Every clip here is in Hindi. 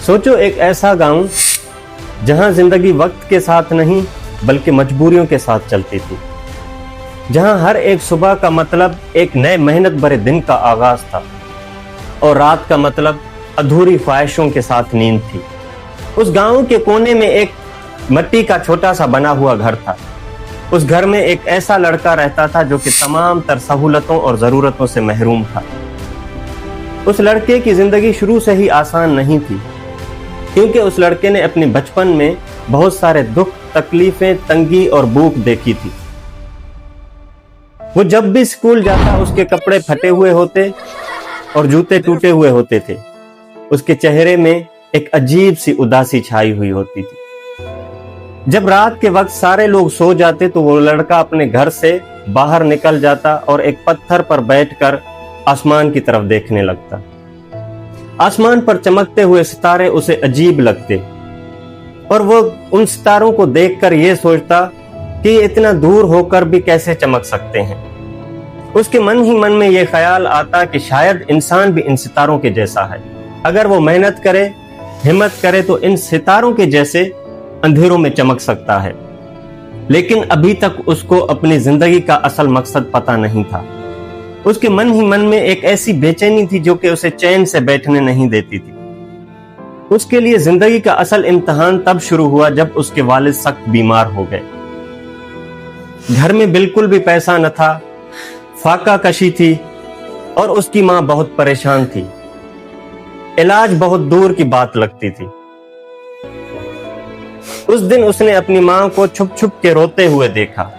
सोचो, एक ऐसा गांव जहां जिंदगी वक्त के साथ नहीं बल्कि मजबूरियों के साथ चलती थी, जहां हर एक सुबह का मतलब एक नए मेहनत भरे दिन का आगाज था और रात का मतलब अधूरी ख्वाहिशों के साथ नींद थी। उस गांव के कोने में एक मिट्टी का छोटा सा बना हुआ घर था। उस घर में एक ऐसा लड़का रहता था जो कि तमाम तर सहूलतों और जरूरतों से महरूम था। उस लड़के की जिंदगी शुरू से ही आसान नहीं थी, क्योंकि उस लड़के ने अपने बचपन में बहुत सारे दुख, तकलीफें, तंगी और भूख देखी थी। वो जब भी स्कूल जाता उसके कपड़े फटे हुए होते और जूते टूटे हुए होते थे। उसके चेहरे में एक अजीब सी उदासी छाई हुई होती थी। जब रात के वक्त सारे लोग सो जाते तो वो लड़का अपने घर से बाहर निकल जाता और एक पत्थर पर बैठकर आसमान की तरफ देखने लगता। आसमान पर चमकते हुए सितारे उसे अजीब लगते और वो उन सितारों को देखकर ये सोचता कि ये इतना दूर होकर भी कैसे चमक सकते हैं। उसके मन ही मन में ये ख्याल आता कि शायद इंसान भी इन सितारों के जैसा है। अगर वो मेहनत करे, हिम्मत करे तो इन सितारों के जैसे अंधेरों में चमक सकता है। लेकिन अभी तक उसको अपनी जिंदगी का असल मकसद पता नहीं था। उसके मन ही मन में एक ऐसी बेचैनी थी जो कि उसे चैन से बैठने नहीं देती थी। उसके लिए जिंदगी का असल इम्तिहान तब शुरू हुआ जब उसके वालिद सख्त बीमार हो गए। घर में बिल्कुल भी पैसा न था, फाका कशी थी और उसकी मां बहुत परेशान थी। इलाज बहुत दूर की बात लगती थी। उस दिन उसने अपनी मां को छुप छुप के रोते हुए देखा।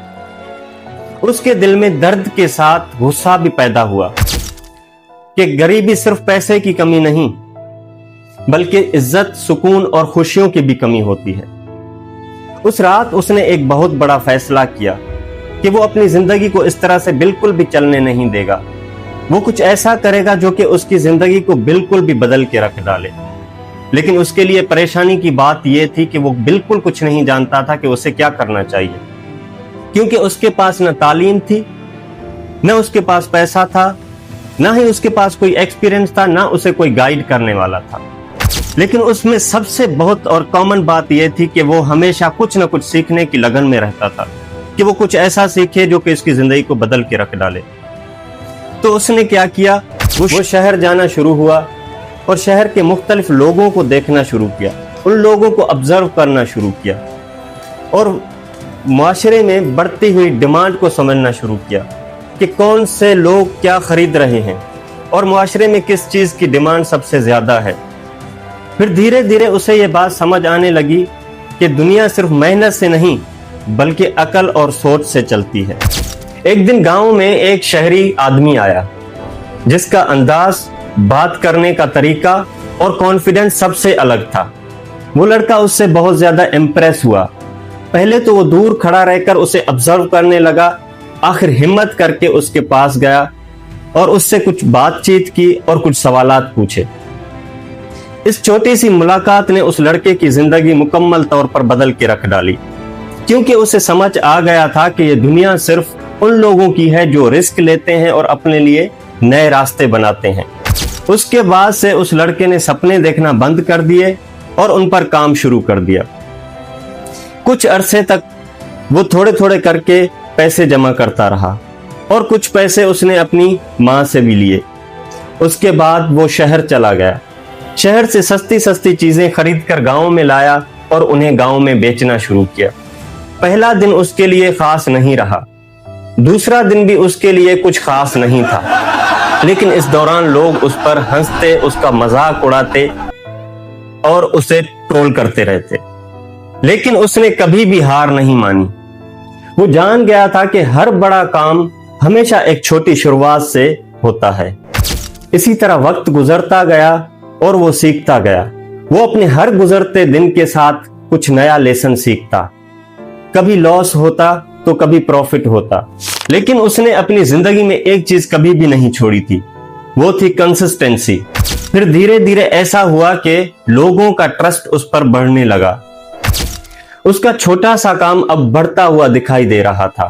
उसके दिल में दर्द के साथ गुस्सा भी पैदा हुआ कि गरीबी सिर्फ पैसे की कमी नहीं बल्कि इज्जत, सुकून और खुशियों की भी कमी होती है। उस रात उसने एक बहुत बड़ा फैसला किया कि वो अपनी जिंदगी को इस तरह से बिल्कुल भी चलने नहीं देगा। वो कुछ ऐसा करेगा जो कि उसकी जिंदगी को बिल्कुल भी बदल के रख डाले। लेकिन उसके लिए परेशानी की बात यह थी कि वो बिल्कुल कुछ नहीं जानता था कि उसे क्या करना चाहिए, क्योंकि उसके पास न तालीम थी, न उसके पास पैसा था, न ही उसके पास कोई एक्सपीरियंस था, न उसे कोई गाइड करने वाला था। लेकिन उसमें सबसे बहुत और कॉमन बात यह थी कि वो हमेशा कुछ न कुछ सीखने की लगन में रहता था कि वो कुछ ऐसा सीखे जो कि उसकी जिंदगी को बदल के रख डाले। तो उसने क्या किया, वो शहर जाना शुरू हुआ और शहर के मुख्तलिफ लोगों को देखना शुरू किया, उन लोगों को ऑब्जर्व करना शुरू किया और माशरे में बढ़ती हुई डिमांड को समझना शुरू किया कि कौन से लोग क्या खरीद रहे हैं और माशरे में किस चीज की डिमांड सबसे ज्यादा है। फिर धीरे धीरे उसे ये बात समझ आने लगी कि दुनिया सिर्फ मेहनत से नहीं बल्कि अकल और सोच से चलती है। एक दिन गांव में एक शहरी आदमी आया जिसका अंदाज, बात करने का तरीका और कॉन्फिडेंस सबसे अलग था। वो लड़का उससे बहुत ज्यादा इम्प्रेस हुआ। पहले तो वो दूर खड़ा रहकर उसे ऑब्जर्व करने लगा, आखिर हिम्मत करके उसके पास गया और उससे कुछ बातचीत की और कुछ सवालात पूछे। इस छोटी सी मुलाकात ने उस लड़के की जिंदगी मुकम्मल तौर पर बदल के रख डाली, क्योंकि उसे समझ आ गया था कि ये दुनिया सिर्फ उन लोगों की है जो रिस्क लेते हैं और अपने लिए नए रास्ते बनाते हैं। उसके बाद से उस लड़के ने सपने देखना बंद कर दिए और उन पर काम शुरू कर दिया। कुछ अरसे तक वो थोड़े थोड़े करके पैसे जमा करता रहा और कुछ पैसे उसने अपनी मां से भी लिए। उसके बाद वो शहर चला गया। शहर से सस्ती सस्ती चीजें खरीद कर गांव में लाया और उन्हें गांव में बेचना शुरू किया। पहला दिन उसके लिए खास नहीं रहा, दूसरा दिन भी उसके लिए कुछ खास नहीं था, लेकिन इस दौरान लोग उस पर हंसते, उसका मजाक उड़ाते और उसे ट्रोल करते रहते। लेकिन उसने कभी भी हार नहीं मानी। वो जान गया था कि हर बड़ा काम हमेशा एक छोटी शुरुआत से होता है। इसी तरह वक्त गुजरता गया और वो सीखता गया। वो अपने हर गुजरते दिन के साथ कुछ नया लेसन सीखता। कभी लॉस होता तो कभी प्रॉफिट होता, लेकिन उसने अपनी जिंदगी में एक चीज कभी भी नहीं छोड़ी थी, वो थी कंसिस्टेंसी। फिर धीरे धीरे ऐसा हुआ कि लोगों का ट्रस्ट उस पर बढ़ने लगा। उसका छोटा सा काम अब बढ़ता हुआ दिखाई दे रहा था।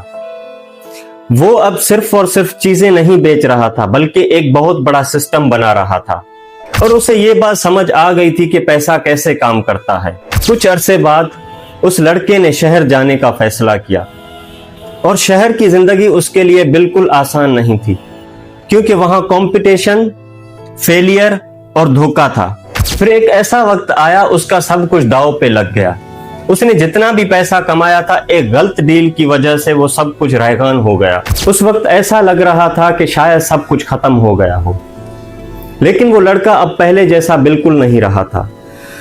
वो अब सिर्फ और सिर्फ चीजें नहीं बेच रहा था, बल्कि एक बहुत बड़ा सिस्टम बना रहा था। और उसे ये बात समझ आ गई थी कि पैसा कैसे काम करता है। कुछ अरसे बाद उस लड़के ने शहर जाने का फैसला किया और शहर की जिंदगी उसके लिए बिल्कुल आसान नहीं थी, क्योंकि वहां कंपटीशन, फेलियर और धोखा था। फिर एक ऐसा वक्त आया, उसका सब कुछ दांव पे लग गया। उसने जितना भी पैसा कमाया था, एक गलत डील की वजह से वो सब कुछ रैगान हो गया। उस वक्त ऐसा लग रहा था कि शायद सब कुछ खत्म हो गया हो, लेकिन वो लड़का अब पहले जैसा बिल्कुल नहीं रहा था।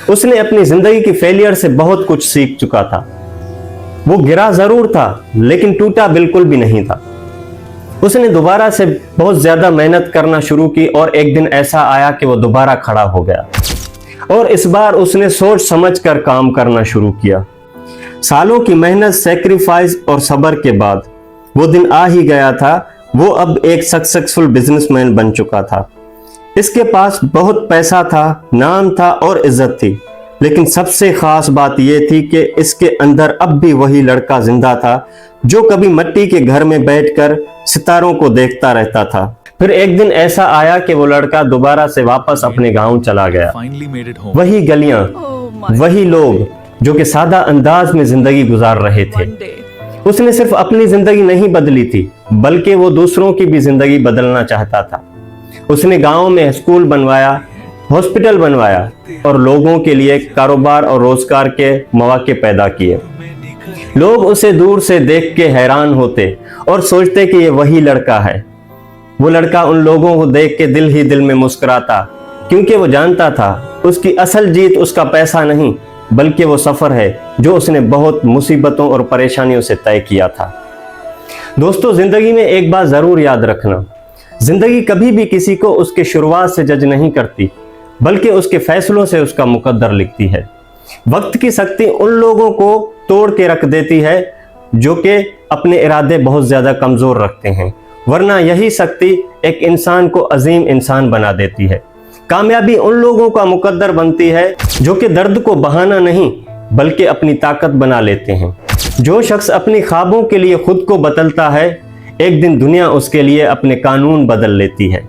उसने अपनी जिंदगी की फेलियर से बहुत कुछ सीख चुका था। वो गिरा जरूर था, लेकिन टूटा बिल्कुल भी नहीं था। उसने दोबारा से बहुत ज्यादा मेहनत करना शुरू की और एक दिन ऐसा आया कि वो दोबारा खड़ा हो गया और इस बार उसने सोच समझ कर काम करना शुरू किया। सालों की मेहनत, सैक्रिफाइस और सब्र के बाद वो दिन आ ही गया था। वो अब एक सक्सेसफुल बिजनेसमैन बन चुका था। इसके पास बहुत पैसा था, नाम था और इज्जत थी, लेकिन सबसे खास बात यह थी कि इसके अंदर अब भी वही लड़का जिंदा था जो कभी मिट्टी के घर में बैठकर सितारों को देखता रहता था। फिर एक दिन ऐसा आया कि वो लड़का दोबारा से वापस अपने गांव चला गया। वही गलियां, वही लोग जो कि सादा अंदाज में जिंदगी गुजार रहे थे। उसने सिर्फ अपनी जिंदगी नहीं बदली थी, बल्कि वो दूसरों की भी जिंदगी बदलना चाहता था। उसने गांव में स्कूल बनवाया, हॉस्पिटल बनवाया और लोगों के लिए कारोबार और रोजगार के मौके पैदा किए। लोग उसे दूर से देख के हैरान होते और सोचते कि ये वही लड़का है। वो लड़का उन लोगों को देख के दिल ही दिल में मुस्कुराता, क्योंकि वो जानता था उसकी असल जीत उसका पैसा नहीं, बल्कि वो सफर है जो उसने बहुत मुसीबतों और परेशानियों से तय किया था। दोस्तों, जिंदगी में एक बात जरूर याद रखना, जिंदगी कभी भी किसी को उसके शुरुआत से जज नहीं करती, बल्कि उसके फैसलों से उसका मुकद्दर लिखती है। वक्त की शक्ति उन लोगों को तोड़ के रख देती है जो कि अपने इरादे बहुत ज्यादा कमजोर रखते हैं, वरना यही शक्ति एक इंसान को अजीम इंसान बना देती है। कामयाबी उन लोगों का मुकद्दर बनती है जो कि दर्द को बहाना नहीं, बल्कि अपनी ताकत बना लेते हैं। जो शख्स अपनी ख्वाबों के लिए खुद को बदलता है, एक दिन दुनिया उसके लिए अपने कानून बदल लेती है।